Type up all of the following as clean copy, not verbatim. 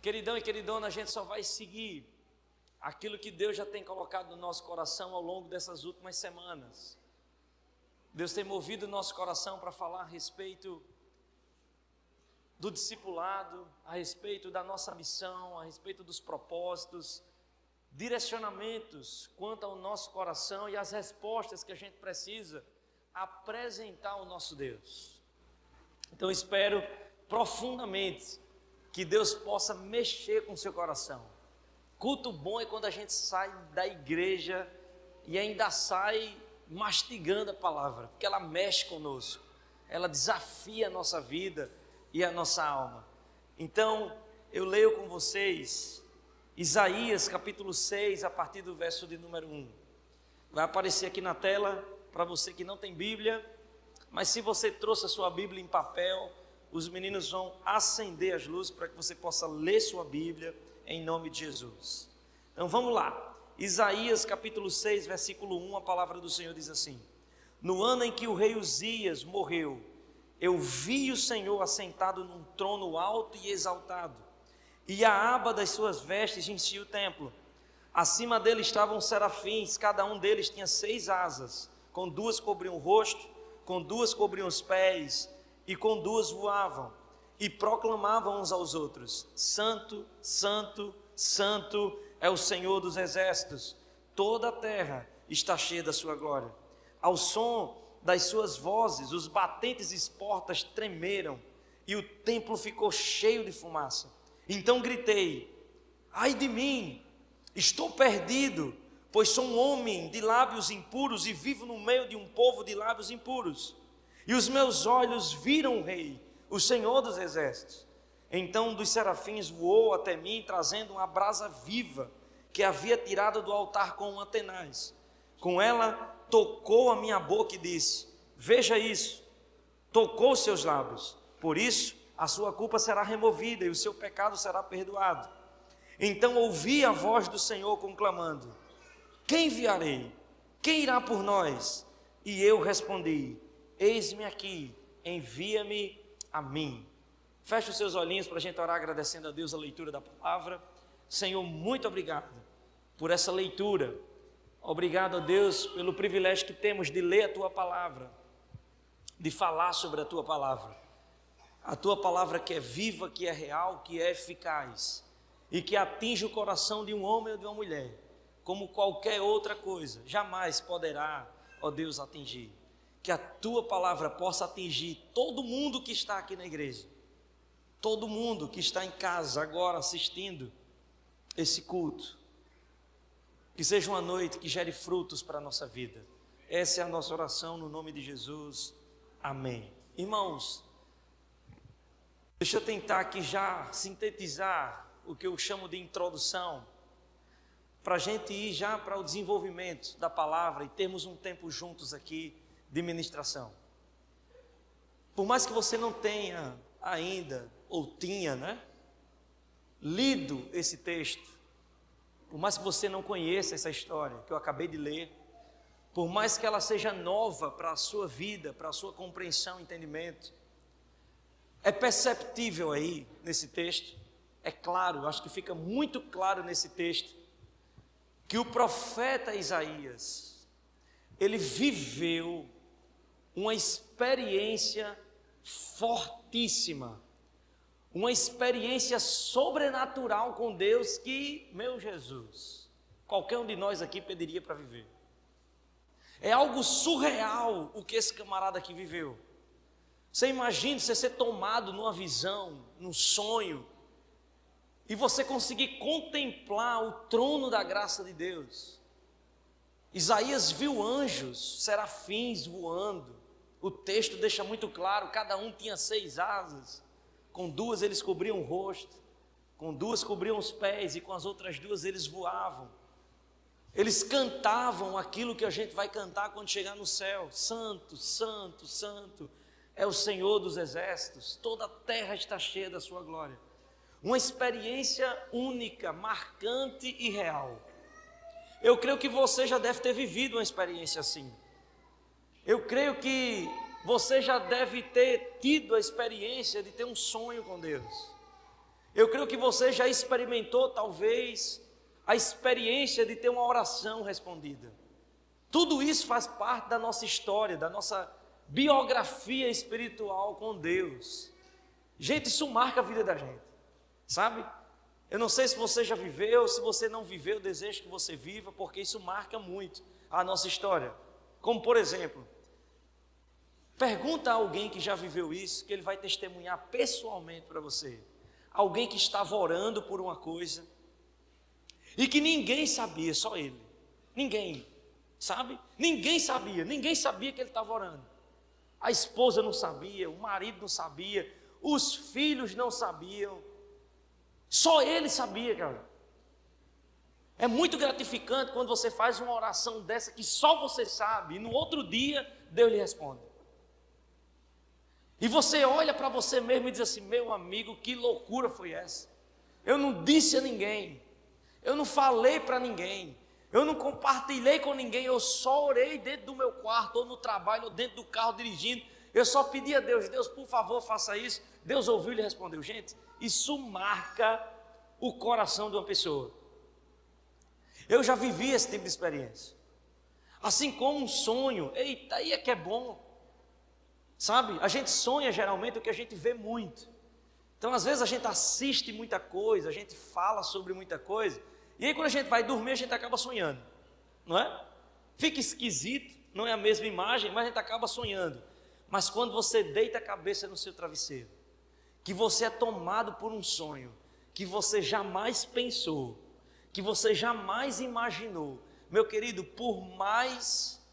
Queridão e queridona, a gente só vai seguir aquilo que Deus já tem colocado no nosso coração ao longo dessas últimas semanas. Deus tem movido o nosso coração para falar a respeito do discipulado, a respeito da nossa missão, a respeito dos propósitos, direcionamentos quanto ao nosso coração e as respostas que a gente precisa apresentar ao nosso Deus. Então espero profundamente que Deus possa mexer com o seu coração. Culto bom é quando a gente sai da igreja e ainda sai mastigando a palavra, porque ela mexe conosco, ela desafia a nossa vida e a nossa alma. Então eu leio com vocês Isaías capítulo 6, a partir do verso de número 1. Vai aparecer aqui na tela para você que não tem Bíblia, mas se você trouxe a sua Bíblia em papel, os meninos vão acender as luzes para que você possa ler sua Bíblia em nome de Jesus. Então vamos lá. Isaías capítulo 6, versículo 1, a palavra do Senhor diz assim: No ano em que o rei Uzias morreu, eu vi o Senhor assentado num trono alto e exaltado, e a aba das suas vestes enchia o templo. Acima dele estavam serafins, cada um deles tinha 6 asas, com 2 cobriam o rosto, com 2 cobriam os pés, e com 2 voavam, e proclamavam uns aos outros: Santo, Santo, Santo é o Senhor dos exércitos, toda a terra está cheia da sua glória. Ao som das suas vozes, os batentes e portas tremeram, e o templo ficou cheio de fumaça. Então gritei: ai de mim, estou perdido, pois sou um homem de lábios impuros e vivo no meio de um povo de lábios impuros. E os meus olhos viram o Rei, o Senhor dos exércitos. Então um dos serafins voou até mim, trazendo uma brasa viva que havia tirado do altar com uma tenaz. Com ela tocou a minha boca e disse: veja isso. Tocou seus lábios, por isso a sua culpa será removida e o seu pecado será perdoado. Então ouvi a voz do Senhor conclamando: quem enviarei? Quem irá por nós? E eu respondi: eis-me aqui, envia-me a mim. Feche os seus olhinhos para a gente orar agradecendo a Deus a leitura da palavra. Senhor, muito obrigado por essa leitura. Obrigado a Deus pelo privilégio que temos de ler a Tua palavra, de falar sobre a Tua palavra. A Tua palavra que é viva, que é real, que é eficaz e que atinge o coração de um homem ou de uma mulher, como qualquer outra coisa, jamais poderá, ó Deus, atingir. Que a Tua palavra possa atingir todo mundo que está aqui na igreja, todo mundo que está em casa agora assistindo esse culto. Que seja uma noite que gere frutos para a nossa vida. Essa é a nossa oração no nome de Jesus. Amém. Irmãos, deixa eu tentar aqui já sintetizar o que eu chamo de introdução, para a gente ir já para o desenvolvimento da palavra e termos um tempo juntos aqui de ministração. Por mais que você não tenha ainda, ou tinha, lido esse texto, por mais que você não conheça essa história que eu acabei de ler, por mais que ela seja nova para a sua vida, para a sua compreensão e entendimento, é perceptível aí nesse texto, é claro, acho que fica muito claro nesse texto, que o profeta Isaías, ele viveu uma experiência fortíssima, uma experiência sobrenatural com Deus que, meu Jesus, qualquer um de nós aqui pediria para viver. É algo surreal o que esse camarada aqui viveu. Você imagina você ser tomado numa visão, num sonho, e você conseguir contemplar o trono da graça de Deus. Isaías viu anjos, serafins voando. O texto deixa muito claro, cada um tinha 6 asas. Com 2 eles cobriam o rosto, com 2 cobriam os pés e com as outras 2 eles voavam. Eles cantavam aquilo que a gente vai cantar quando chegar no céu: Santo, Santo, Santo é o Senhor dos exércitos, toda a terra está cheia da sua glória. Uma experiência única, marcante e real. Eu creio que você já deve ter vivido uma experiência assim. Eu creio que você já deve ter tido a experiência de ter um sonho com Deus. Eu creio que você já experimentou, talvez, a experiência de ter uma oração respondida. Tudo isso faz parte da nossa história, da nossa biografia espiritual com Deus. Gente, isso marca a vida da gente, sabe? Eu não sei se você já viveu, se você não viveu, eu desejo que você viva, porque isso marca muito a nossa história. Como, por exemplo, pergunta a alguém que já viveu isso, que ele vai testemunhar pessoalmente para você. Alguém que estava orando por uma coisa e que ninguém sabia, só ele. Ninguém, sabe? Ninguém sabia que ele estava orando. A esposa não sabia, o marido não sabia, os filhos não sabiam. Só ele sabia, cara. É muito gratificante quando você faz uma oração dessa que só você sabe, e no outro dia Deus lhe responde. E você olha para você mesmo e diz assim: meu amigo, que loucura foi essa? Eu não disse a ninguém, eu não falei para ninguém, eu não compartilhei com ninguém, eu só orei dentro do meu quarto, ou no trabalho, ou dentro do carro dirigindo. Eu só pedi a Deus: Deus, por favor, faça isso. Deus ouviu e lhe respondeu. Gente, isso marca o coração de uma pessoa. Eu já vivi esse tipo de experiência. Assim como um sonho, eita, aí é que é bom. Sabe, a gente sonha geralmente o que a gente vê muito. Então às vezes a gente assiste muita coisa, a gente fala sobre muita coisa, e aí quando a gente vai dormir a gente acaba sonhando, não é? Fica esquisito, não é a mesma imagem, mas a gente acaba sonhando. Mas quando você deita a cabeça no seu travesseiro, que você é tomado por um sonho que você jamais pensou, que você jamais imaginou, meu querido, por mais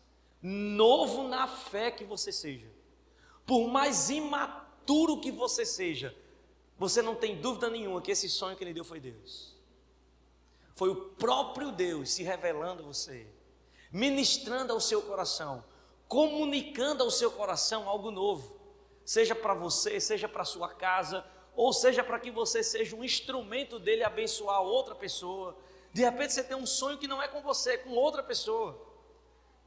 novo na fé que você seja, por mais imaturo que você seja, você não tem dúvida nenhuma que esse sonho que lhe deu foi Deus. Foi o próprio Deus se revelando a você, ministrando ao seu coração, comunicando ao seu coração algo novo, seja para você, seja para a sua casa, ou seja para que você seja um instrumento dele abençoar outra pessoa. De repente você tem um sonho que não é com você, é com outra pessoa.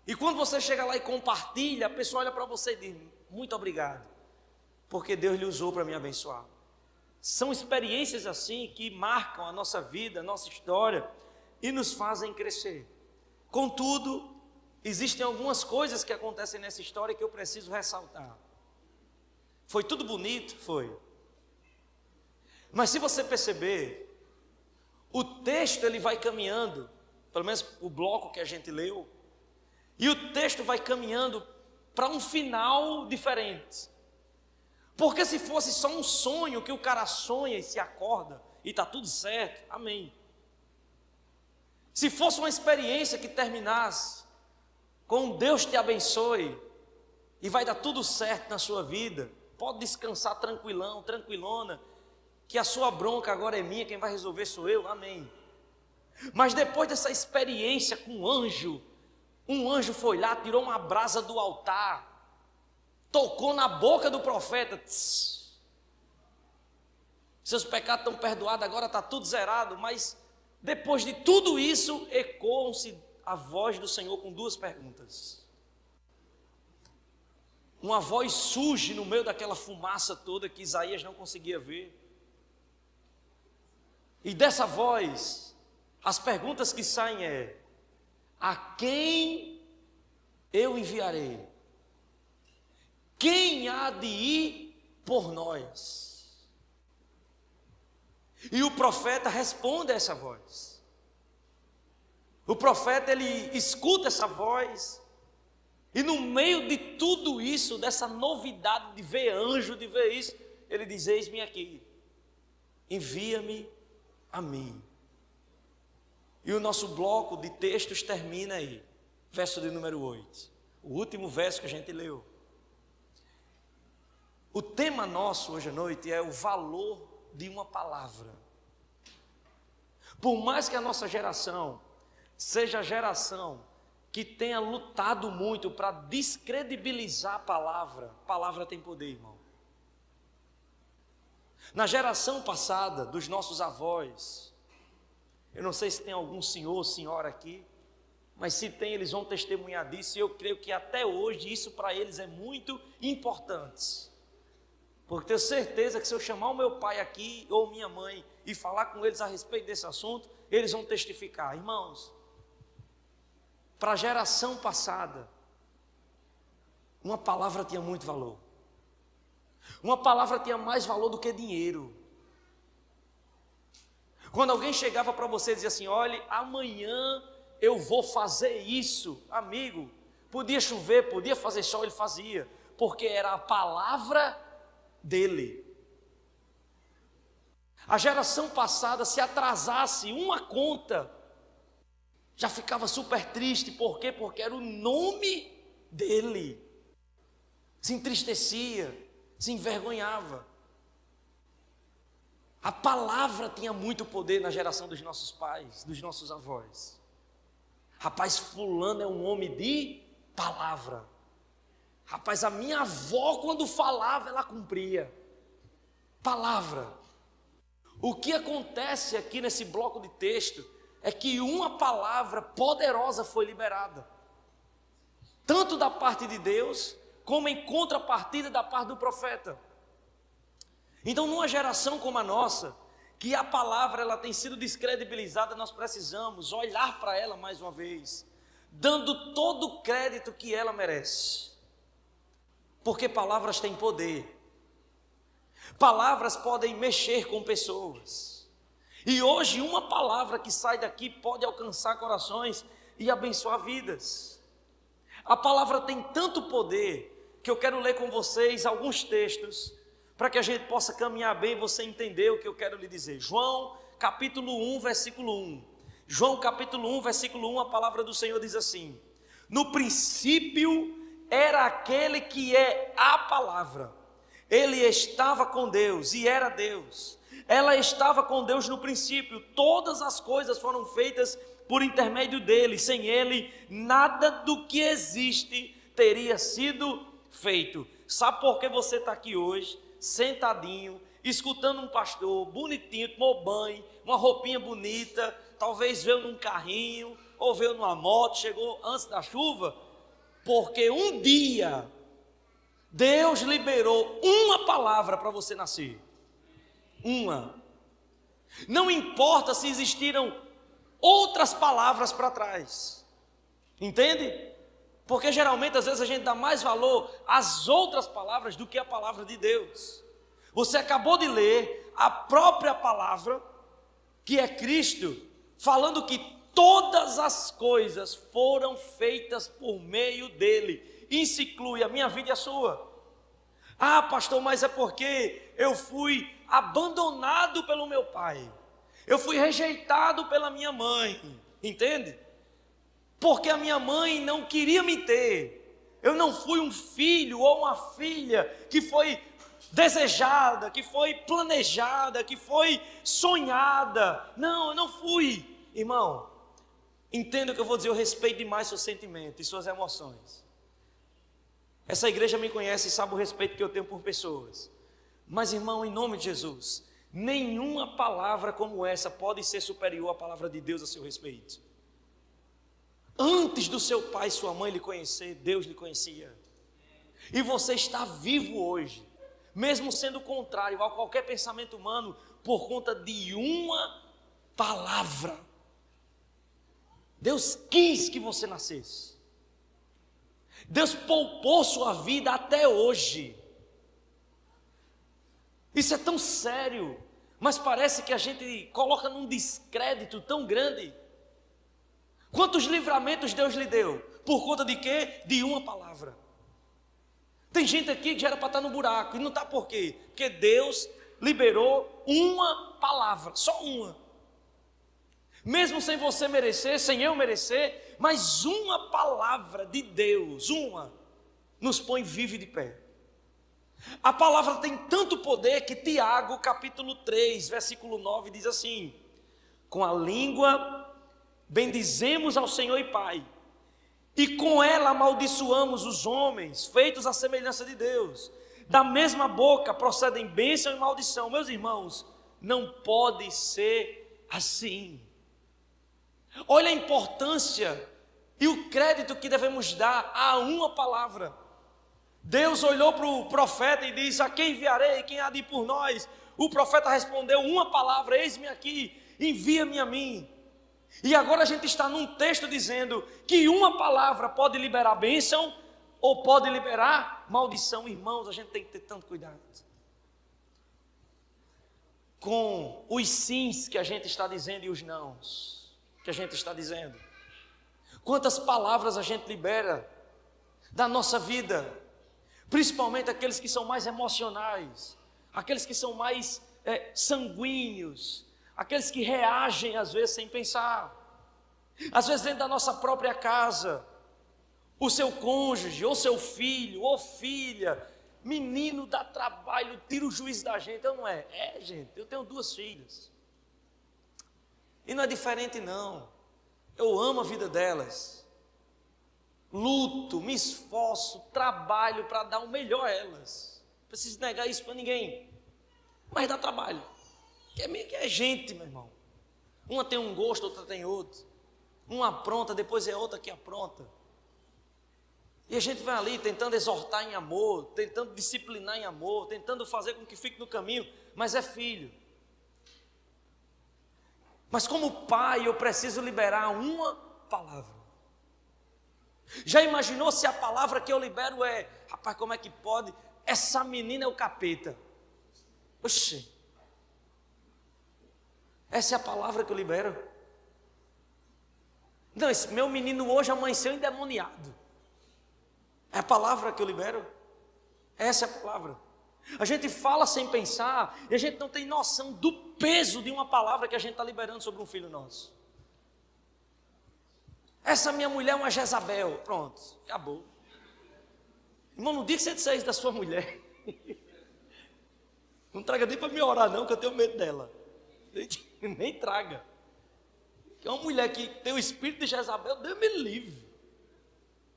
E quando você chega lá e compartilha, a pessoa olha para você e diz: muito obrigado, porque Deus lhe usou para me abençoar. São experiências assim que marcam a nossa vida, a nossa história e nos fazem crescer. Contudo, existem algumas coisas que acontecem nessa história que eu preciso ressaltar. Foi tudo bonito? Foi. Mas se você perceber, o texto ele vai caminhando, pelo menos o bloco que a gente leu, e o texto vai caminhando para um final diferente. Porque se fosse só um sonho que o cara sonha e se acorda e está tudo certo, amém. Se fosse uma experiência que terminasse com Deus te abençoe e vai dar tudo certo na sua vida, pode descansar tranquilão, tranquilona, que a sua bronca agora é minha, quem vai resolver sou eu, amém. Mas depois dessa experiência com um anjo foi lá, tirou uma brasa do altar, tocou na boca do profeta, tss, seus pecados estão perdoados, agora está tudo zerado. Mas depois de tudo isso, ecoam-se a voz do Senhor com duas perguntas. Uma voz surge no meio daquela fumaça toda que Isaías não conseguia ver. E dessa voz, as perguntas que saem é: a quem eu enviarei? Quem há de ir por nós? E o profeta responde a essa voz. O profeta, ele escuta essa voz, e no meio de tudo isso, dessa novidade de ver anjo, de ver isso, ele diz: eis-me aqui, envia-me a mim. E o nosso bloco de textos termina aí, verso de número 8, o último verso que a gente leu. O tema nosso hoje à noite é o valor de uma palavra. Por mais que a nossa geração seja a geração que tenha lutado muito para descredibilizar a palavra tem poder, irmão. Na geração passada, dos nossos avós, eu não sei se tem algum senhor ou senhora aqui, mas se tem, eles vão testemunhar disso, e eu creio que até hoje isso para eles é muito importante. Porque tenho certeza que se eu chamar o meu pai aqui ou minha mãe e falar com eles a respeito desse assunto, eles vão testificar. Irmãos, para a geração passada, uma palavra tinha muito valor. Uma palavra tinha mais valor do que dinheiro. Quando alguém chegava para você e dizia assim: olhe, amanhã eu vou fazer isso, amigo, podia chover, podia fazer sol, ele fazia, porque era a palavra dele. A geração passada, se atrasasse uma conta, já ficava super triste. Por quê? Porque era o nome dele. Se entristecia, se envergonhava. A palavra tinha muito poder na geração dos nossos pais, dos nossos avós. Rapaz, fulano é um homem de palavra. Rapaz, a minha avó, quando falava, ela cumpria. Palavra. O que acontece aqui nesse bloco de texto é que uma palavra poderosa foi liberada, tanto da parte de Deus, como em contrapartida da parte do profeta. Então, numa geração como a nossa, que a palavra ela tem sido descredibilizada, nós precisamos olhar para ela mais uma vez, dando todo o crédito que ela merece. Porque palavras têm poder. Palavras podem mexer com pessoas. E hoje uma palavra que sai daqui pode alcançar corações e abençoar vidas. A palavra tem tanto poder que eu quero ler com vocês alguns textos para que a gente possa caminhar bem e você entender o que eu quero lhe dizer. João capítulo 1, versículo 1. João capítulo 1, versículo 1, a palavra do Senhor diz assim: no princípio era aquele que é a palavra. Ele estava com Deus e era Deus. Ela estava com Deus no princípio. Todas as coisas foram feitas por intermédio dele. Sem ele, nada do que existe teria sido feito. Sabe por que você está aqui hoje, sentadinho, escutando um pastor bonitinho, tomou banho, uma roupinha bonita, talvez veio num carrinho, ou veio numa moto, chegou antes da chuva? Porque um dia Deus liberou uma palavra para você nascer. Uma. Não importa se existiram outras palavras para trás. Entende? Porque geralmente às vezes a gente dá mais valor às outras palavras do que a palavra de Deus. Você acabou de ler a própria palavra, que é Cristo, falando que todas as coisas foram feitas por meio dele. Isso inclui a minha vida e a sua. Ah, pastor, mas é porque eu fui abandonado pelo meu pai. Eu fui rejeitado pela minha mãe. Entende? Porque a minha mãe não queria me ter. Eu não fui um filho ou uma filha que foi desejada, que foi planejada, que foi sonhada. Não, eu não fui. Irmão, entenda o que eu vou dizer, eu respeito demais seus sentimentos e suas emoções. Essa igreja me conhece e sabe o respeito que eu tenho por pessoas. Mas, irmão, em nome de Jesus, nenhuma palavra como essa pode ser superior à palavra de Deus a seu respeito. Antes do seu pai e sua mãe lhe conhecer, Deus lhe conhecia. E você está vivo hoje, mesmo sendo contrário a qualquer pensamento humano, por conta de uma palavra. Deus quis que você nascesse. Deus poupou sua vida até hoje. Isso é tão sério, mas parece que a gente coloca num descrédito tão grande. Quantos livramentos Deus lhe deu? Por conta de quê? De uma palavra. Tem gente aqui que já era para estar no buraco, e não está por quê? Porque Deus liberou uma palavra, só uma. Mesmo sem você merecer, sem eu merecer, mas uma palavra de Deus, uma, nos põe vivo e de pé. A palavra tem tanto poder que Tiago, capítulo 3, versículo 9, diz assim: com a língua bendizemos ao Senhor e Pai, e com ela amaldiçoamos os homens, feitos à semelhança de Deus. Da mesma boca procedem bênção e maldição. Meus irmãos, não pode ser assim. Olha a importância e o crédito que devemos dar a uma palavra. Deus olhou para o profeta e disse: a quem enviarei? Quem há de ir por nós? O profeta respondeu uma palavra: eis-me aqui, envia-me a mim. E agora a gente está num texto dizendo que uma palavra pode liberar bênção ou pode liberar maldição. Irmãos, a gente tem que ter tanto cuidado com os sims que a gente está dizendo e os nãos que a gente está dizendo. Quantas palavras a gente libera da nossa vida, principalmente aqueles que são mais emocionais, aqueles que são mais sanguíneos, aqueles que reagem às vezes sem pensar. Às vezes dentro da nossa própria casa, o seu cônjuge, ou seu filho, ou filha, menino dá trabalho, tira o juízo da gente. Eu não é? É, gente, eu tenho 2 filhas. E não é diferente não. Eu amo a vida delas. Luto, me esforço, trabalho para dar o melhor a elas. Não preciso negar isso para ninguém. Mas dá trabalho. Que é gente, meu irmão. Uma tem um gosto, outra tem outro. Uma apronta, depois é outra que apronta. E a gente vai ali tentando exortar em amor, tentando disciplinar em amor, tentando fazer com que fique no caminho, mas é filho. Mas como pai eu preciso liberar uma palavra. Já imaginou se a palavra que eu libero é: rapaz, como é que pode? Essa menina é o capeta. Oxi. Essa é a palavra que eu libero. Não, esse meu menino hoje amanheceu endemoniado. É a palavra que eu libero. Essa é a palavra. A gente fala sem pensar e a gente não tem noção do peso de uma palavra que a gente está liberando sobre um filho nosso. Essa minha mulher é uma Jezabel. Pronto, acabou. Irmão, não diga que você disser isso da sua mulher. Não traga nem para me orar não, que eu tenho medo dela. Nem traga. Que uma mulher que tem o espírito de Jezabel, Deus me livre.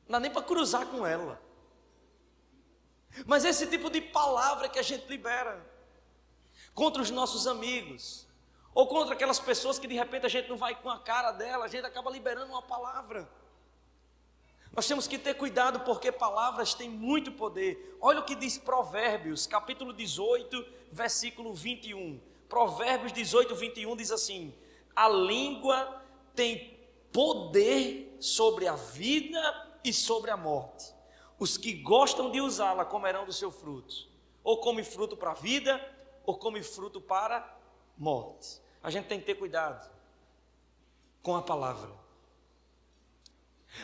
Não dá nem para cruzar com ela. Mas esse tipo de palavra que a gente libera contra os nossos amigos, ou contra aquelas pessoas que de repente a gente não vai com a cara dela, a gente acaba liberando uma palavra. Nós temos que ter cuidado porque palavras têm muito poder. Olha o que diz Provérbios, capítulo 18, versículo 21. Provérbios 18, 21 diz assim: a língua tem poder sobre a vida e sobre a morte. Os que gostam de usá-la comerão do seu fruto. Ou come fruto para a vida, ou come fruto para a morte. A gente tem que ter cuidado com a palavra.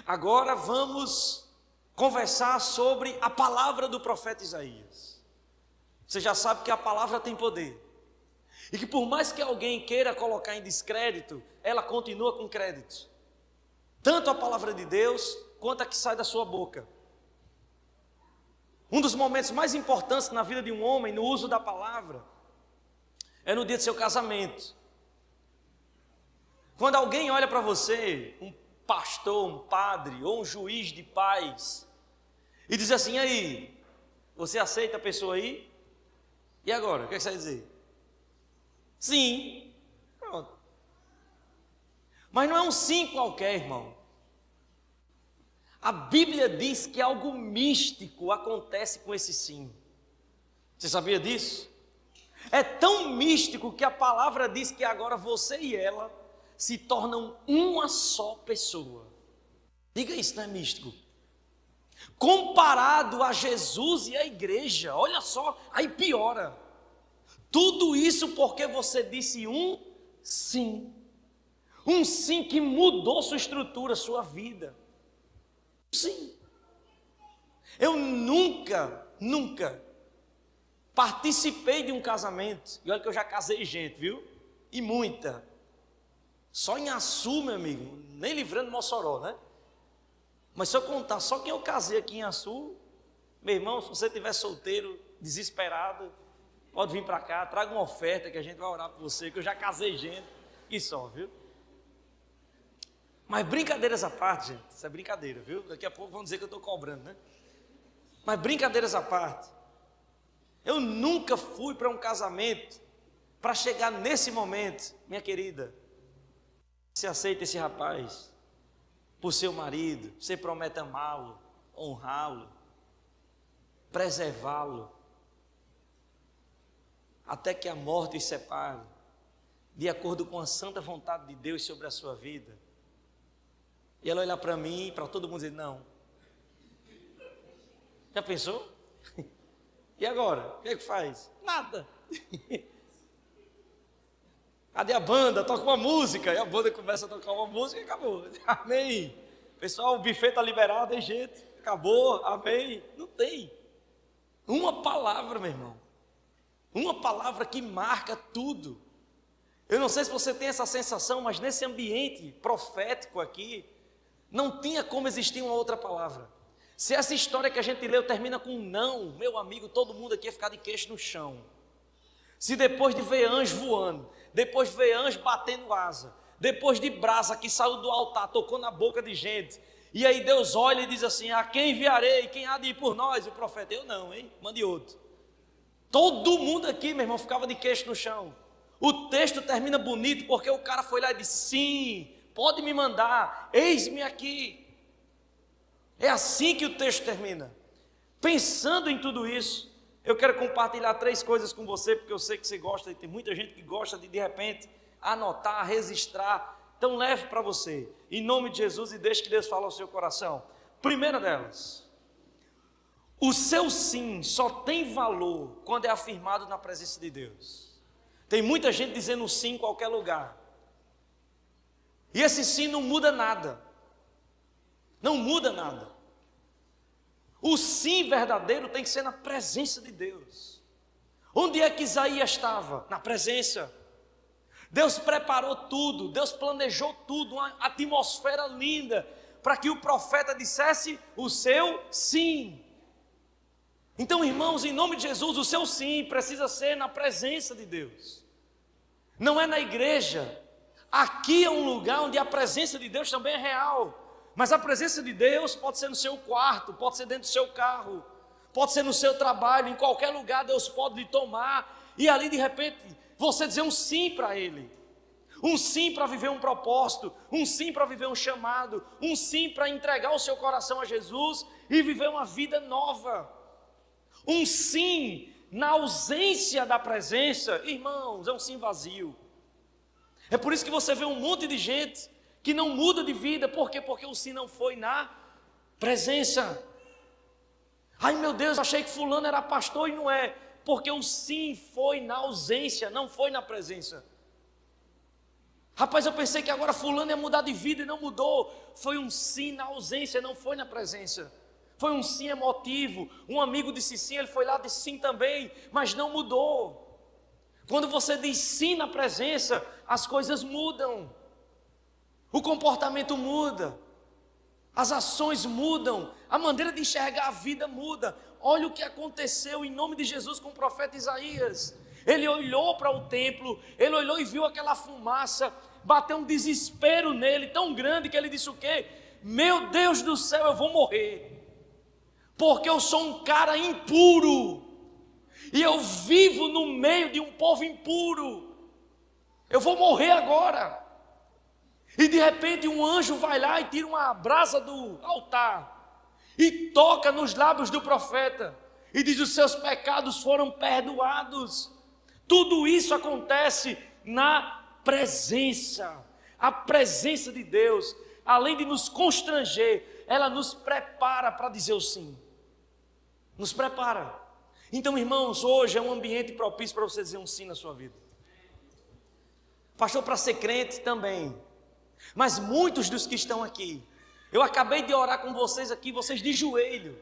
Agora vamos conversar sobre a palavra do profeta Isaías. Você já sabe que a palavra tem poder. E que por mais que alguém queira colocar em descrédito, ela continua com crédito. Tanto a palavra de Deus, quanto a que sai da sua boca. Um dos momentos mais importantes na vida de um homem, no uso da palavra, é no dia do seu casamento. Quando alguém olha para você, um pastor, um padre, ou um juiz de paz, e diz assim: aí, você aceita a pessoa aí? E agora, o que você vai dizer? Sim. Pronto. Mas não é um sim qualquer, irmão. A Bíblia diz que algo místico acontece com esse sim. Você sabia disso? É tão místico que a palavra diz que agora você e ela se tornam uma só pessoa. Diga isso, não é místico? Comparado a Jesus e a igreja, olha só, aí piora. Tudo isso porque você disse um sim. Um sim que mudou sua estrutura, sua vida. Sim. Eu nunca participei de um casamento. E olha que eu já casei gente, viu? E muita. Só em Açu, meu amigo, nem livrando Mossoró, né? Mas se eu contar só quem eu casei aqui em Açu, meu irmão, se você estiver solteiro, desesperado, pode vir para cá, traga uma oferta que a gente vai orar por você, que eu já casei gente. E só, viu? Mas brincadeiras à parte, gente, isso é brincadeira, viu? Daqui a pouco vão dizer que eu estou cobrando, né? Mas brincadeiras à parte, eu nunca fui para um casamento para chegar nesse momento, minha querida, você aceita esse rapaz por seu marido, você promete amá-lo, honrá-lo. preservá-lo, até que a morte os separe, de acordo com a santa vontade de Deus sobre a sua vida. E ela olhar para mim e para todo mundo dizer, não. Já pensou? E agora? O que é que faz? Nada. Cadê a banda? Toca uma música. E a banda começa a tocar uma música e acabou. Amém. Pessoal, o buffet está liberado, tem jeito. Acabou, amém. Não tem. Uma palavra, meu irmão. Uma palavra que marca tudo. Eu não sei se você tem essa sensação, mas nesse ambiente profético aqui, não tinha como existir uma outra palavra. Se essa história que a gente leu termina com um não, meu amigo, todo mundo aqui ia ficar de queixo no chão. Se depois de ver anjo voando, depois de ver anjo batendo asa, depois de brasa que saiu do altar, tocou na boca de gente, e aí Deus olha e diz assim, a quem enviarei, quem há de ir por nós? E o profeta, eu não, hein, mande outro. Todo mundo aqui, meu irmão, ficava de queixo no chão. O texto termina bonito porque o cara foi lá e disse, sim, pode me mandar, eis-me aqui. É assim que o texto termina. Pensando em tudo isso, eu quero compartilhar 3 coisas com você, porque eu sei que você gosta, e tem muita gente que gosta de repente, anotar, registrar. Então leve para você, em nome de Jesus, e deixe que Deus fale ao seu coração. Primeira delas, o seu sim só tem valor quando é afirmado na presença de Deus. Tem muita gente dizendo sim em qualquer lugar. E esse sim não muda nada. Não muda nada. O sim verdadeiro tem que ser na presença de Deus. Onde é que Isaías estava? Na presença. Deus preparou tudo, Deus planejou tudo, uma atmosfera linda, para que o profeta dissesse o seu sim. Então, irmãos, em nome de Jesus, o seu sim precisa ser na presença de Deus. Não é na igreja. Aqui é um lugar onde a presença de Deus também é real. Mas a presença de Deus pode ser no seu quarto, pode ser dentro do seu carro, pode ser no seu trabalho, em qualquer lugar Deus pode lhe tomar. E ali de repente você dizer um sim para Ele. Um sim para viver um propósito, um sim para viver um chamado, um sim para entregar o seu coração a Jesus e viver uma vida nova. Um sim na ausência da presença, irmãos, é um sim vazio. É por isso que você vê um monte de gente que não muda de vida. Por quê? Porque o sim não foi na presença. Ai meu Deus, achei que fulano era pastor e não é. Porque o sim foi na ausência, não foi na presença. Rapaz, eu pensei que agora fulano ia mudar de vida e não mudou. Foi um sim na ausência, não foi na presença. Foi um sim emotivo. Um amigo disse sim, ele foi lá e disse sim também, mas não mudou. Quando você diz sim na presença, as coisas mudam. O comportamento muda. As ações mudam. A maneira de enxergar a vida muda. Olha o que aconteceu em nome de Jesus com o profeta Isaías. Ele olhou para o templo, ele olhou e viu aquela fumaça, bateu um desespero nele tão grande que ele disse o quê? Meu Deus do céu, eu vou morrer. Porque eu sou um cara impuro. E eu vivo no meio de um povo impuro. Eu vou morrer agora. E de repente um anjo vai lá e tira uma brasa do altar e toca nos lábios do profeta e diz: os seus pecados foram perdoados. Tudo isso acontece na presença. A presença de Deus, além de nos constranger, ela nos prepara para dizer o sim. Nos prepara. Então, irmãos, hoje é um ambiente propício para você dizer um sim na sua vida. Pastor, para ser crente também. Mas muitos dos que estão aqui, eu acabei de orar com vocês aqui, vocês de joelho,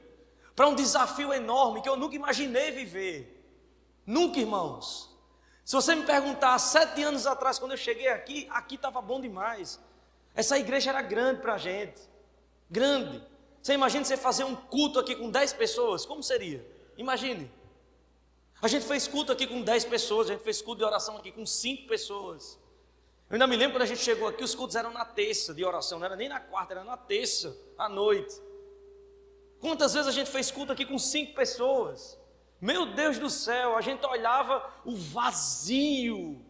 para um desafio enorme que eu nunca imaginei viver. Nunca, irmãos. Se você me perguntar, 7 anos atrás, quando eu cheguei aqui estava bom demais. Essa igreja era grande para a gente. Grande. Você imagina você fazer um culto aqui com 10 pessoas? Como seria? Imagine. A gente fez culto aqui com 10 pessoas, a gente fez culto de oração aqui com 5 pessoas. Eu ainda me lembro quando a gente chegou aqui, os cultos eram na terça de oração, não era nem na quarta, era na terça, à noite. Quantas vezes a gente fez culto aqui com 5 pessoas? Meu Deus do céu, a gente olhava o vazio.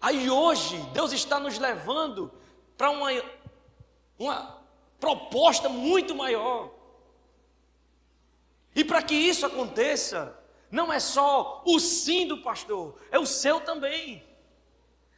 Aí hoje, Deus está nos levando para uma proposta muito maior. E para que isso aconteça, não é só o sim do pastor, é o seu também.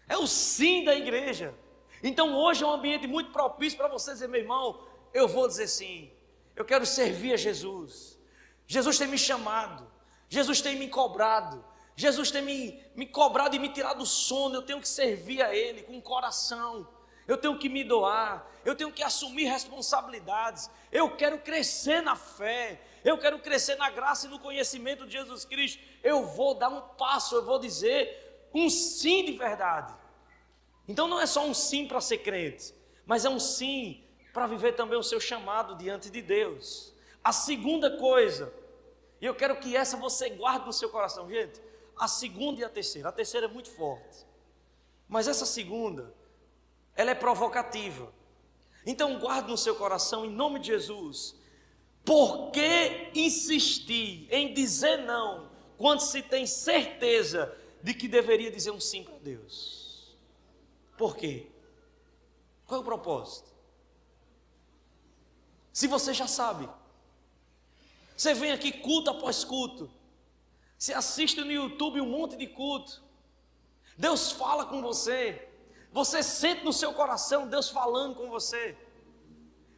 É o sim da igreja. Então hoje é um ambiente muito propício para você dizer: meu irmão, eu vou dizer sim. Eu quero servir a Jesus. Jesus tem me chamado. Jesus tem me cobrado. Jesus tem me cobrado e me tirado do sono. Eu tenho que servir a Ele com o coração. Eu tenho que me doar. Eu tenho que assumir responsabilidades. Eu quero crescer na fé. Eu quero crescer na graça e no conhecimento de Jesus Cristo. Eu vou dar um passo. Eu vou dizer um sim de verdade. Então não é só um sim para ser crente, mas é um sim para viver também o seu chamado diante de Deus. A segunda coisa, e eu quero que essa você guarde no seu coração, gente, a segunda e a terceira é muito forte, mas essa segunda, ela é provocativa. Então guarde no seu coração, em nome de Jesus. Por que insistir em dizer não, quando se tem certeza de que deveria dizer um sim para Deus? Por quê? Qual é o propósito? Se você já sabe, você vem aqui culto após culto, você assiste no YouTube um monte de culto, Deus fala com você, você sente no seu coração Deus falando com você.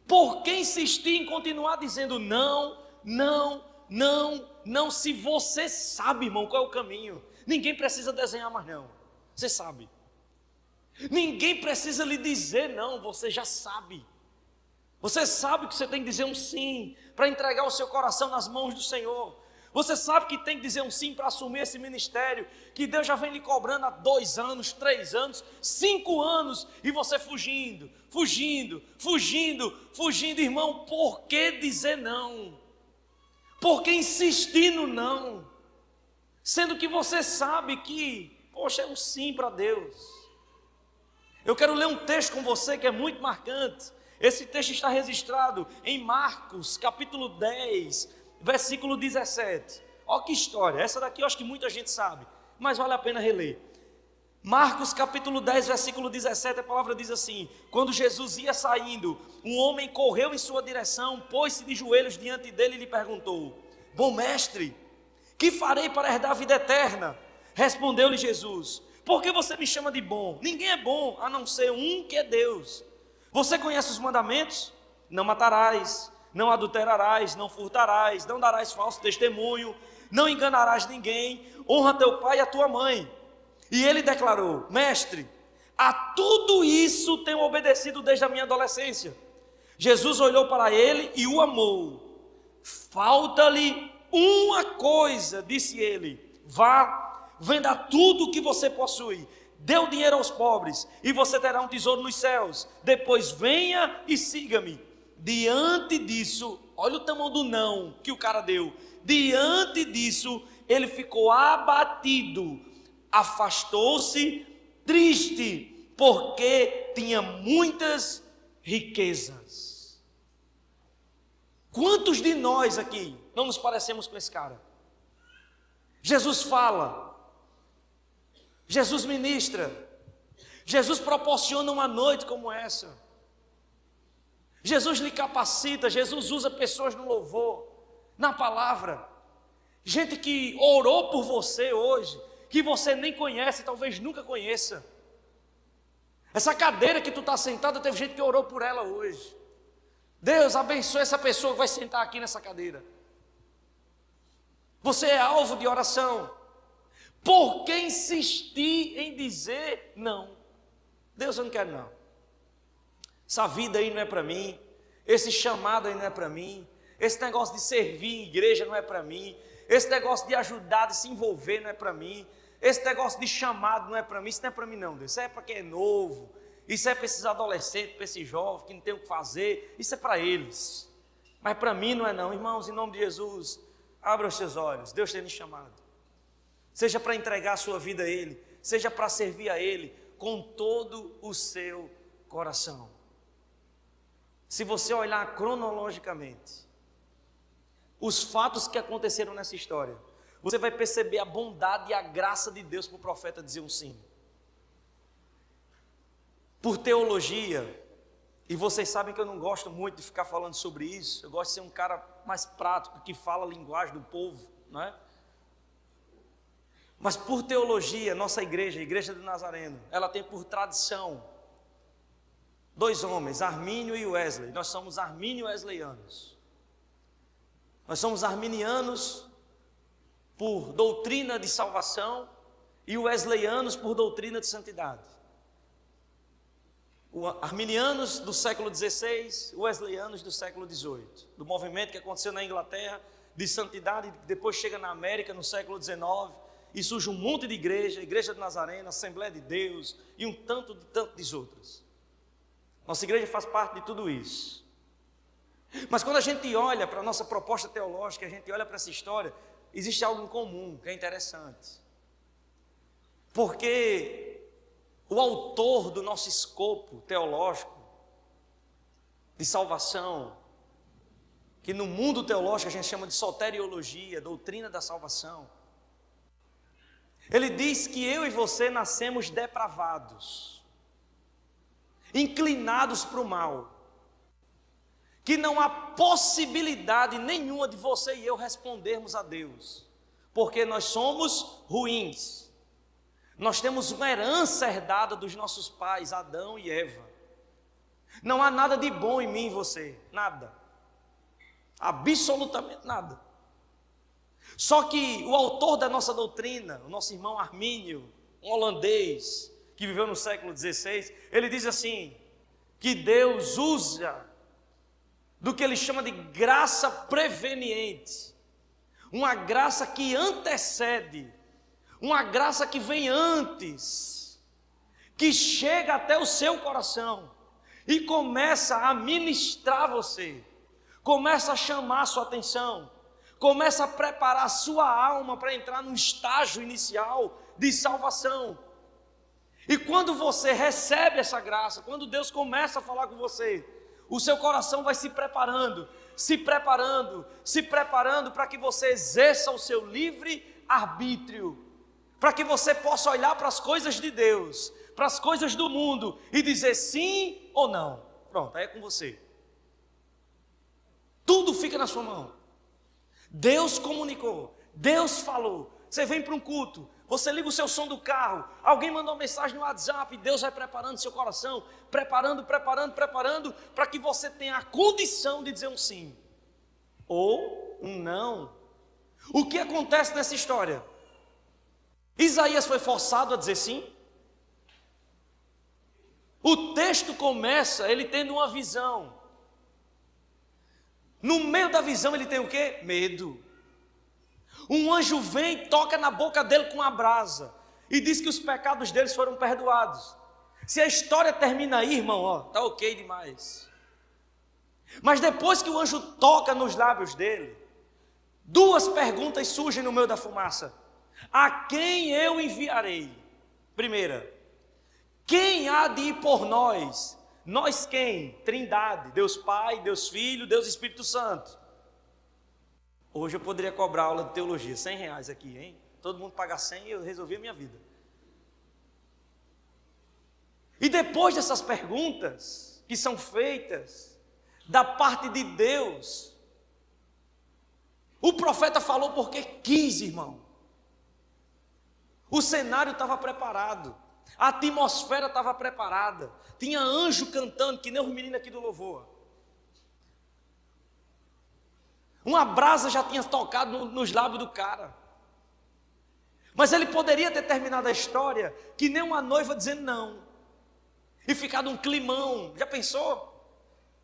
Por que insistir em continuar dizendo não, não, não, não, se você sabe, irmão, qual é o caminho? Ninguém precisa desenhar mais não, você sabe. Ninguém precisa lhe dizer não, você já sabe. Você sabe que você tem que dizer um sim para entregar o seu coração nas mãos do Senhor. Você sabe que tem que dizer um sim para assumir esse ministério que Deus já vem lhe cobrando há 2 anos, 3 anos, 5 anos, e você fugindo, irmão. Por que dizer não? Por que insistir no não? Sendo que você sabe que, poxa, é um sim para Deus. Eu quero ler um texto com você que é muito marcante. Esse texto está registrado em Marcos, capítulo 10, versículo 17. Olha que história, essa daqui eu acho que muita gente sabe, mas vale a pena reler. Marcos, capítulo 10, versículo 17, a palavra diz assim: quando Jesus ia saindo, um homem correu em sua direção, pôs-se de joelhos diante dele e lhe perguntou: bom mestre, que farei para herdar a vida eterna? Respondeu-lhe Jesus: por que você me chama de bom? Ninguém é bom, a não ser um que é Deus. Você conhece os mandamentos? Não matarás, não adulterarás, não furtarás, não darás falso testemunho, não enganarás ninguém, honra teu pai e a tua mãe. E ele declarou: mestre, a tudo isso tenho obedecido desde a minha adolescência. Jesus olhou para ele e o amou. Falta-lhe uma coisa, disse ele: vá, venda tudo o que você possui, dê o dinheiro aos pobres e você terá um tesouro nos céus. Depois venha e siga-me. Diante disso, olha o tamanho do não que o cara deu. Diante disso, ele ficou abatido, afastou-se triste, porque tinha muitas riquezas. Quantos de nós aqui não nos parecemos com esse cara? Jesus fala, Jesus ministra, Jesus proporciona uma noite como essa, Jesus lhe capacita, Jesus usa pessoas no louvor, na palavra, gente que orou por você hoje, que você nem conhece, talvez nunca conheça. Essa cadeira que tu está sentado, teve gente que orou por ela hoje. Deus abençoe essa pessoa que vai sentar aqui nessa cadeira. Você é alvo de oração. Por que insistir em dizer não? Deus, eu não quero não. Essa vida aí não é para mim. Esse chamado aí não é para mim. Esse negócio de servir em igreja não é para mim. Esse negócio de ajudar, de se envolver não é para mim. Esse negócio de chamado não é para mim. Isso não é para mim não, Deus. Isso é para quem é novo. Isso é para esses adolescentes, para esses jovens que não tem o que fazer. Isso é para eles. Mas para mim não é não. Irmãos, em nome de Jesus, abra os seus olhos. Deus tem lhe chamado. Seja para entregar a sua vida a Ele, seja para servir a Ele com todo o seu coração. Se você olhar cronologicamente os fatos que aconteceram nessa história, você vai perceber a bondade e a graça de Deus para o profeta dizer um sim. Por teologia E vocês sabem que eu não gosto muito de ficar falando sobre isso. Eu gosto de ser um cara mais prático, que fala a linguagem do povo, não é? Mas por teologia, nossa igreja, a Igreja do Nazareno, ela tem por tradição 2 homens, Armínio e Wesley. Nós somos armínio-wesleyanos. Nós somos arminianos por doutrina de salvação e wesleyanos por doutrina de santidade. Arminianos do século XVI, wesleyanos do século XVIII. Do movimento que aconteceu na Inglaterra de santidade, depois chega na América no século XIX e surge um monte de igreja, Igreja do Nazareno, Assembleia de Deus e um tanto de outras. Nossa igreja faz parte de tudo isso. Mas quando a gente olha para a nossa proposta teológica, a gente olha para essa história, existe algo em comum que é interessante. Porque o autor do nosso escopo teológico de salvação, que no mundo teológico a gente chama de soteriologia, doutrina da salvação, ele diz que eu e você nascemos depravados, inclinados para o mal, que não há possibilidade nenhuma de você e eu respondermos a Deus, porque nós somos ruins. Nós temos uma herança herdada dos nossos pais, Adão e Eva. Não há nada de bom em mim e você, nada. Absolutamente nada. Só que o autor da nossa doutrina, o nosso irmão Armínio, um holandês, que viveu no século XVI, ele diz assim, que Deus usa do que ele chama de graça preveniente, uma graça que antecede, uma graça que vem antes, que chega até o seu coração e começa a ministrar você, começa a chamar a sua atenção, começa a preparar a sua alma para entrar num estágio inicial de salvação. E quando você recebe essa graça, quando Deus começa a falar com você, o seu coração vai se preparando para que você exerça o seu livre arbítrio, para que você possa olhar para as coisas de Deus, para as coisas do mundo e dizer sim ou não. Pronto, aí é com você. Tudo fica na sua mão. Deus comunicou, Deus falou. Você vem para um culto, você liga o seu som do carro, alguém mandou uma mensagem no WhatsApp, Deus vai preparando seu coração, preparando, para que você tenha a condição de dizer um sim ou um não. O que acontece nessa história? Isaías foi forçado a dizer sim? O texto começa ele tendo uma visão. No meio da visão ele tem o quê? Medo. Um anjo vem, toca na boca dele com a brasa e diz que os pecados deles foram perdoados. Se a história termina aí, irmão, ó, tá ok demais. Mas depois que o anjo toca nos lábios dele, 2 perguntas surgem no meio da fumaça. A quem eu enviarei? Primeira, quem há de ir por nós? Nós quem? Trindade, Deus Pai, Deus Filho, Deus Espírito Santo. Hoje eu poderia cobrar aula de teologia, R$100 aqui, hein? Todo mundo paga 100 e eu resolvi a minha vida. E depois dessas perguntas que são feitas da parte de Deus, o profeta falou porque quis, irmão. O cenário estava preparado, a atmosfera estava preparada, tinha anjo cantando, que nem os meninos aqui do louvor. Uma brasa já tinha tocado nos lábios do cara. Mas ele poderia ter terminado a história que nem uma noiva dizendo não, e ficado um climão. Já pensou?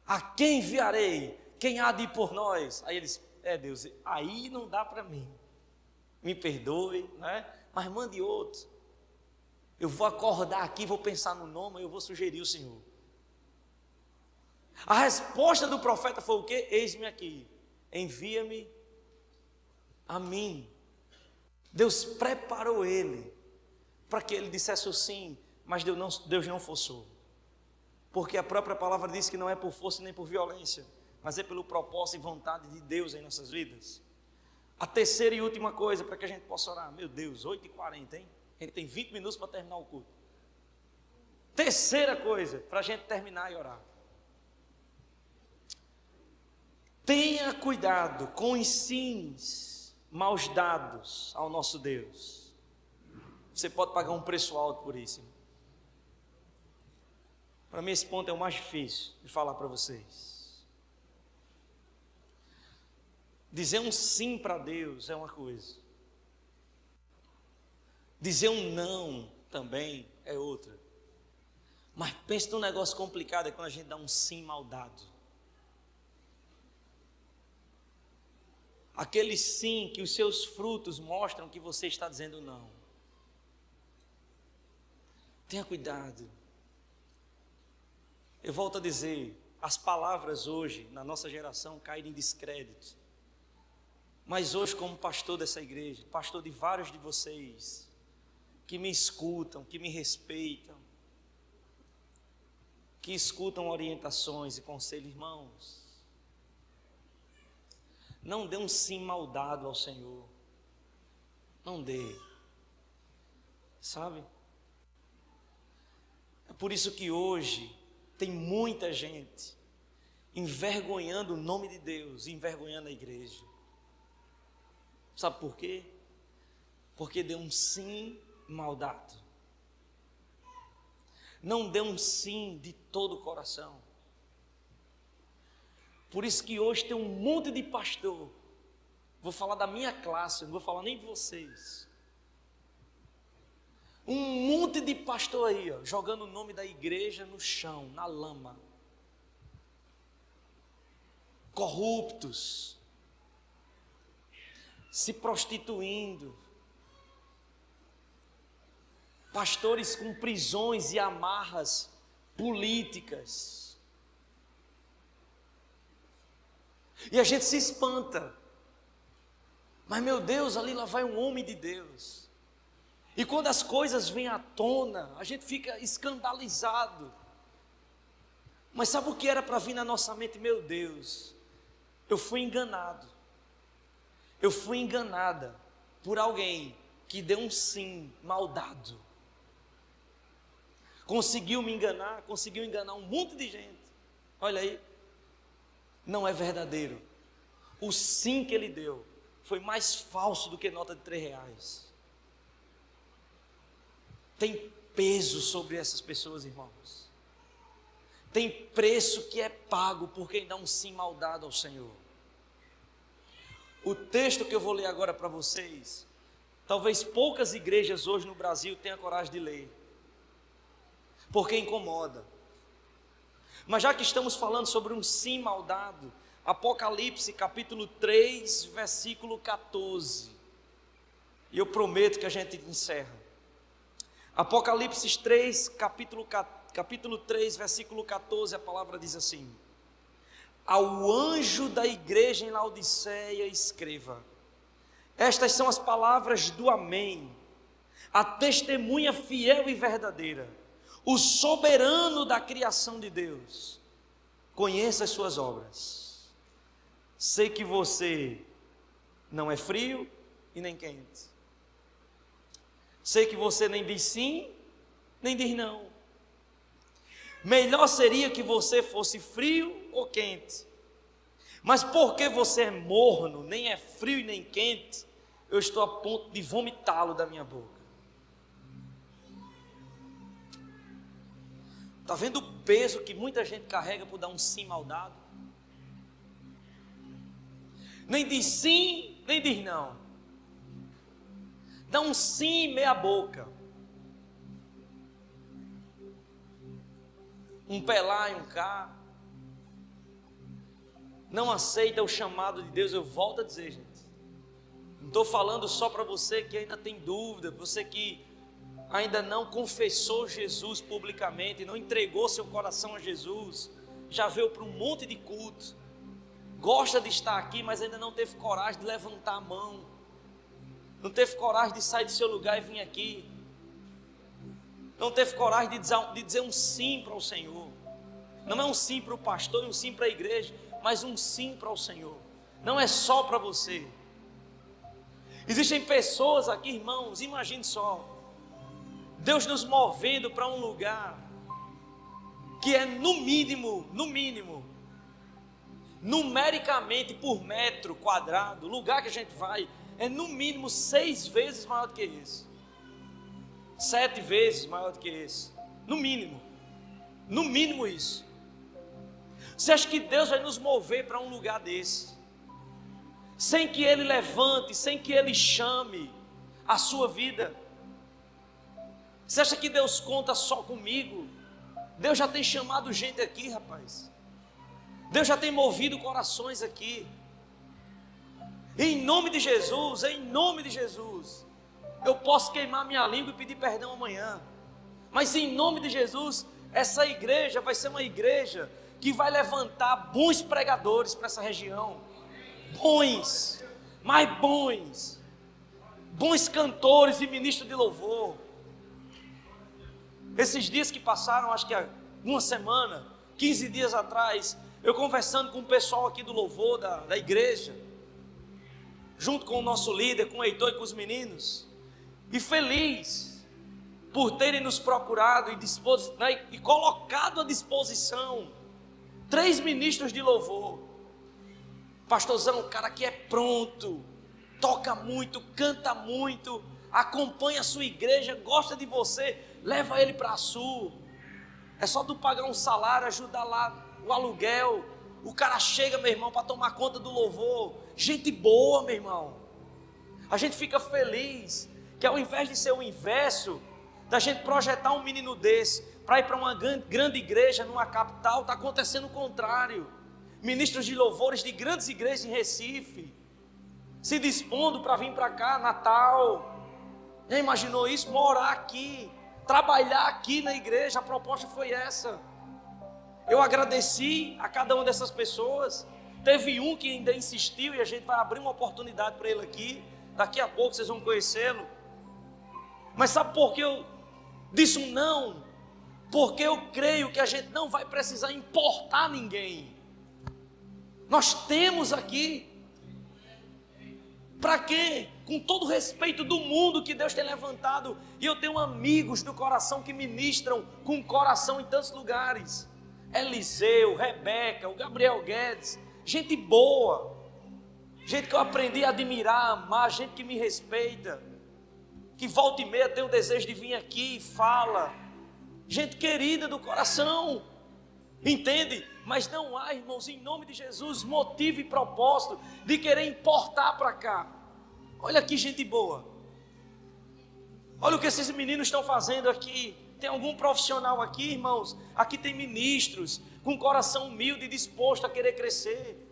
A quem enviarei? Quem há de ir por nós? Aí eles, Deus, aí não dá para mim. Me perdoe, né? Mas mande outro. Eu vou acordar aqui, vou pensar no nome, eu vou sugerir o Senhor. A resposta do profeta foi o quê? Eis-me aqui, envia-me a mim. Deus preparou ele para que ele dissesse o sim, mas Deus não forçou. Porque a própria palavra diz que não é por força nem por violência, mas é pelo propósito e vontade de Deus em nossas vidas. A terceira e última coisa para que a gente possa orar. Meu Deus, 8h40, hein? A gente tem 20 minutos para terminar o culto. Terceira coisa para a gente terminar e orar. Tenha cuidado com os sims maus dados ao nosso Deus. Você pode pagar um preço alto por isso. Para mim esse ponto é o mais difícil de falar para vocês. Dizer um sim para Deus é uma coisa. Dizer um não também é outra. Mas pensa num negócio complicado, é quando a gente dá um sim mal dado. Aquele sim que os seus frutos mostram que você está dizendo não. Tenha cuidado. Eu volto a dizer, as palavras hoje, na nossa geração, caem em descrédito. Mas hoje, como pastor dessa igreja, pastor de vários de vocês, que me escutam, que me respeitam, que escutam orientações e conselhos, irmãos, não dê um sim maldado ao Senhor. Não dê. Sabe? É por isso que hoje tem muita gente envergonhando o nome de Deus, envergonhando a igreja. Sabe por quê? Porque deu um sim maldado. Não deu um sim de todo o coração. Por isso que hoje tem um monte de pastor. Vou falar da minha classe, não vou falar nem de vocês. Um monte de pastor aí, ó, jogando o nome da igreja no chão, na lama. Corruptos. Se prostituindo. Pastores com prisões e amarras políticas. E a gente se espanta. Mas meu Deus, ali lá vai um homem de Deus. E quando as coisas vêm à tona, a gente fica escandalizado. Mas sabe o que era para vir na nossa mente? Meu Deus, eu fui enganado. Eu fui enganada por alguém que deu um sim maldado. Conseguiu me enganar, conseguiu enganar um monte de gente. Olha aí. Não é verdadeiro. O sim que ele deu foi mais falso do que nota de R$3. Tem peso sobre essas pessoas, irmãos. Tem preço que é pago por quem dá um sim maldado ao Senhor. O texto que eu vou ler agora para vocês, talvez poucas igrejas hoje no Brasil tenham coragem de ler, porque incomoda. Mas já que estamos falando sobre um sim maldado, Apocalipse capítulo 3, versículo 14. E eu prometo que a gente encerra. Apocalipse 3, capítulo 3, versículo 14, a palavra diz assim: ao anjo da igreja em Laodiceia escreva: estas são as palavras do Amém, a testemunha fiel e verdadeira, o soberano da criação de Deus. Conheça as suas obras. Sei que você não é frio e nem quente. Sei que você nem diz sim, nem diz não. Melhor seria que você fosse frio ou quente. Mas porque você é morno, nem é frio e nem quente, eu estou a ponto de vomitá-lo da minha boca. Está vendo o peso que muita gente carrega por dar um sim maldado? Nem diz sim, nem diz não. Dá um sim meia boca. Um pé lá e um cá. Não aceita o chamado de Deus. Eu volto a dizer, gente. Não estou falando só para você que ainda tem dúvida, você que ainda não confessou Jesus publicamente, não entregou seu coração a Jesus, já veio para um monte de culto, gosta de estar aqui, mas ainda não teve coragem de levantar a mão, não teve coragem de sair do seu lugar e vir aqui, não teve coragem de dizer um sim para o Senhor. Não é um sim para o pastor e um sim para a igreja, mas um sim para o Senhor. Não é só para você. Existem pessoas aqui, irmãos, imagine só, Deus nos movendo para um lugar que é no mínimo, numericamente por metro quadrado, o lugar que a gente vai é no mínimo 6 vezes maior do que esse. 7 vezes maior do que esse. No mínimo. No mínimo isso. Você acha que Deus vai nos mover para um lugar desse? Sem que Ele levante, sem que Ele chame a sua vida? Você acha que Deus conta só comigo? Deus já tem chamado gente aqui, rapaz. Deus já tem movido corações aqui. Em nome de Jesus, eu posso queimar minha língua e pedir perdão amanhã. Mas em nome de Jesus, essa igreja vai ser uma igreja que vai levantar bons pregadores para essa região. Bons, mas bons. Bons cantores e ministros de louvor. Esses dias que passaram, acho que há uma semana, 15 dias atrás, eu conversando com o pessoal aqui do louvor da igreja, junto com o nosso líder, com o Heitor e com os meninos, e feliz por terem nos procurado e colocado à disposição 3 ministros de louvor. Pastorzão, o cara que é pronto, toca muito, canta muito, acompanha a sua igreja, gosta de você, leva ele para a Sul. É só tu pagar um salário, ajudar lá o aluguel. O cara chega, meu irmão, para tomar conta do louvor. Gente boa, meu irmão. A gente fica feliz que ao invés de ser o inverso, da gente projetar um menino desse para ir para uma grande igreja numa capital, está acontecendo o contrário. Ministros de louvores de grandes igrejas em Recife, se dispondo para vir para cá, Natal. Já imaginou isso? Morar aqui, trabalhar aqui na igreja. A proposta foi essa. Eu agradeci a cada uma dessas pessoas. Teve um que ainda insistiu e a gente vai abrir uma oportunidade para ele aqui. Daqui a pouco vocês vão conhecê-lo. Mas sabe por que eu disse um não? Porque eu creio que a gente não vai precisar importar ninguém. Nós temos aqui. Para quê? Com todo o respeito do mundo que Deus tem levantado. E eu tenho amigos do coração que ministram com coração em tantos lugares. Eliseu, Rebeca, o Gabriel Guedes. Gente boa. Gente que eu aprendi a admirar, amar. Gente que me respeita. Que volta e meia tem o desejo de vir aqui e fala. Gente querida do coração. Entende? Mas não há, irmãos, em nome de Jesus, motivo e propósito de querer importar para cá. Olha que gente boa. Olha o que esses meninos estão fazendo aqui. Tem algum profissional aqui, irmãos? Aqui tem ministros com coração humilde e disposto a querer crescer.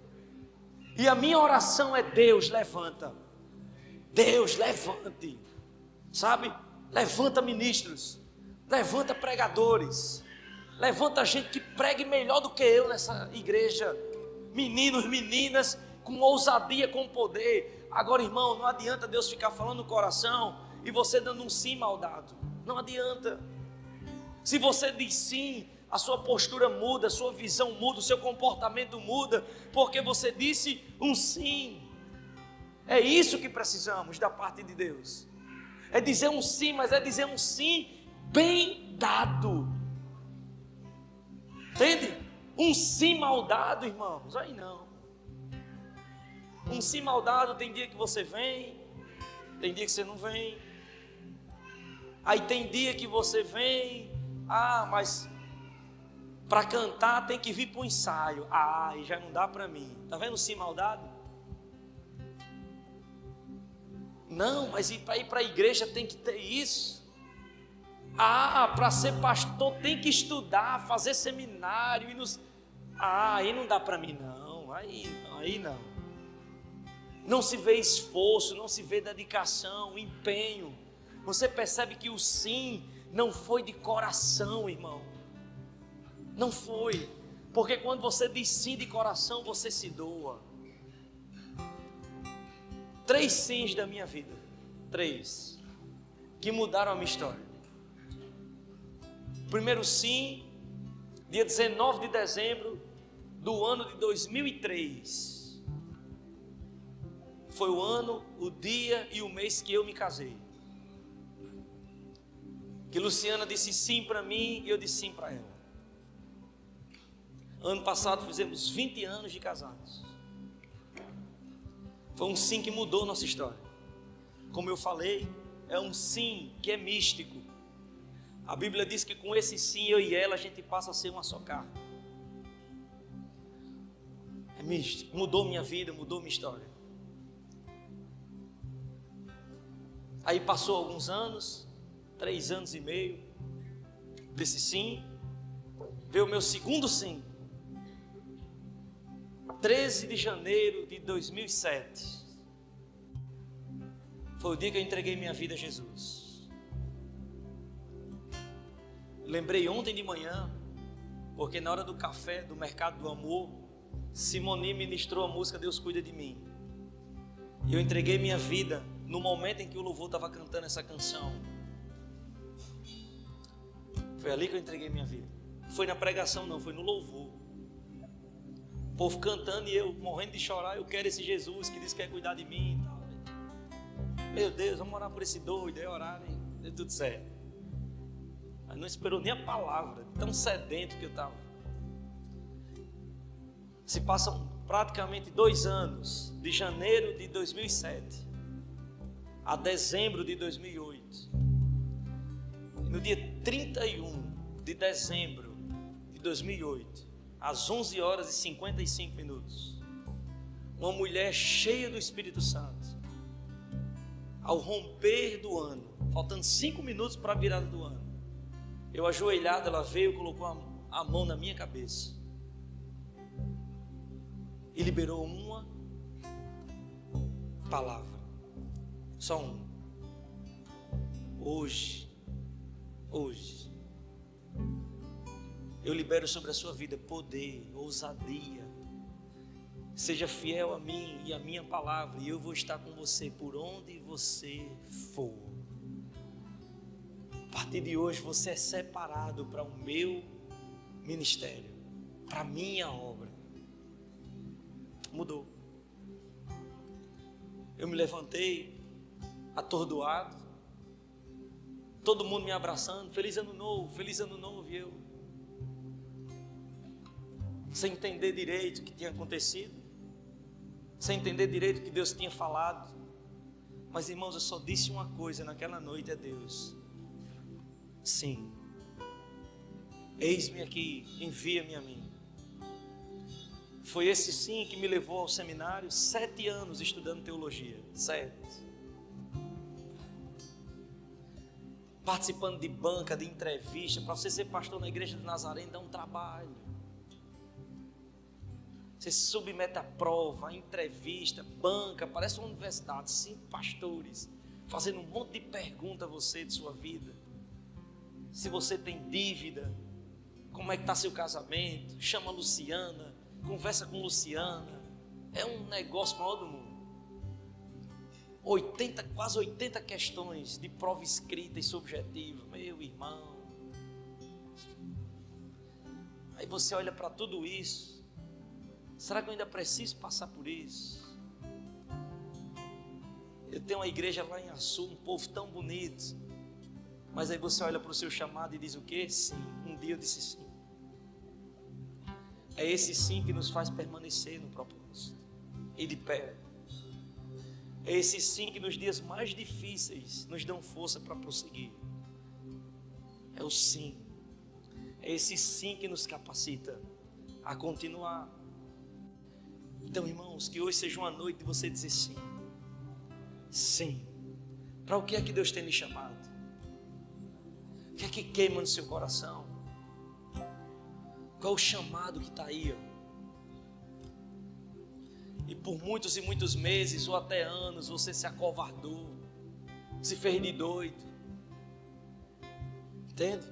E a minha oração é: Deus, levanta. Deus, levante. Sabe? Levanta ministros. Levanta pregadores. Levanta gente que pregue melhor do que eu nessa igreja. Meninos, meninas, com ousadia, com poder. Agora, irmão, não adianta Deus ficar falando no coração e você dando um sim mal dado. Não adianta. Se você diz sim, a sua postura muda, a sua visão muda, o seu comportamento muda, porque você disse um sim. É isso que precisamos da parte de Deus. É dizer um sim, mas é dizer um sim bem dado. Entende? Um sim mal dado, irmãos, aí não. Um sim mal dado, tem dia que você vem, tem dia que você não vem. Aí tem dia que você vem, mas para cantar tem que vir para o ensaio. E já não dá para mim. Está vendo o sim mal dado? Não, mas para ir para a igreja tem que ter isso. Para ser pastor tem que estudar, fazer seminário. Aí não dá para mim não, aí não. Não se vê esforço, não se vê dedicação, empenho. Você percebe que o sim não foi de coração, irmão. Não foi. Porque quando você diz sim de coração, você se doa. 3 sims da minha vida. 3. Que mudaram a minha história. Primeiro sim, dia 19 de dezembro do ano de 2003. Foi o ano, o dia e o mês que eu me casei. Que Luciana disse sim para mim e eu disse sim para ela. Ano passado fizemos 20 anos de casados. Foi um sim que mudou nossa história. Como eu falei, é um sim que é místico. A Bíblia diz que com esse sim, eu e ela, a gente passa a ser uma só carne. É místico, mudou minha vida, mudou minha história. Aí passou alguns anos, 3 anos e meio, desse sim, veio o meu segundo sim. 13 de janeiro de 2007. Foi o dia que eu entreguei minha vida a Jesus. Lembrei ontem de manhã, porque na hora do café, do Mercado do Amor, Simone ministrou a música Deus Cuida de Mim. E eu entreguei minha vida no momento em que o louvor estava cantando essa canção. Foi ali que eu entreguei minha vida. Não foi na pregação não, foi no louvor. O povo cantando e eu morrendo de chorar. Eu quero esse Jesus que diz que quer cuidar de mim e tal. Meu Deus, vamos orar por esse doido. Aí oraram e deu tudo certo. Mas não esperou nem a palavra, tão sedento que eu estava. Se passam praticamente 2 anos, de janeiro de 2007 a dezembro de 2008. E no dia 31 de dezembro de 2008, às 11 horas e 55 minutos, uma mulher cheia do Espírito Santo, ao romper do ano, faltando 5 minutos para a virada do ano, eu ajoelhado, ela veio e colocou a mão na minha cabeça e liberou uma palavra, só uma. Hoje, eu libero sobre a sua vida poder, ousadia. Seja fiel a mim e a minha palavra, e eu vou estar com você por onde você for. A partir de hoje você é separado para o meu ministério, para a minha obra. Mudou. Eu me levantei atordoado, todo mundo me abraçando, feliz ano novo, e eu sem entender direito o que tinha acontecido, sem entender direito o que Deus tinha falado. Mas irmãos, eu só disse uma coisa naquela noite a Deus: sim, eis-me aqui, envia-me a mim. Foi esse sim que me levou ao seminário, 7 anos estudando teologia, 7. Participando de banca, de entrevista. Para você ser pastor na igreja de Nazaré dá um trabalho. Você se submete à prova, à entrevista, banca, parece uma universidade, 5 pastores, fazendo um monte de perguntas a você de sua vida. Se você tem dívida, como é que está seu casamento, chama a Luciana, conversa com Luciana, é um negócio maior do mundo. Quase 80 questões de prova escrita e subjetiva, meu irmão. Aí você olha para tudo isso, será que eu ainda preciso passar por isso? Eu tenho uma igreja lá em Açu, um povo tão bonito, mas aí você olha para o seu chamado e diz o quê? Sim, um dia eu disse sim. É esse sim que nos faz permanecer no propósito e de pé. É esse sim que nos dias mais difíceis nos dão força para prosseguir. É o sim. É esse sim que nos capacita a continuar. Então, irmãos, que hoje seja uma noite de você dizer sim. Sim. Para o que é que Deus tem lhe chamado? O que é que queima no seu coração? Qual é o chamado que está aí? E por muitos e muitos meses ou até anos você se acovardou, se fez de doido. Entende?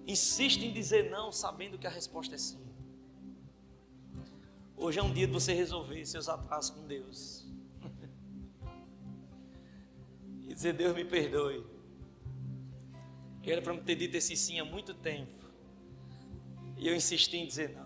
Insiste em dizer não, sabendo que a resposta é sim. Hoje é um dia de você resolver seus atrasos com Deus. E dizer: Deus, me perdoe. Eu era para me ter dito esse sim há muito tempo. E eu insisti em dizer não.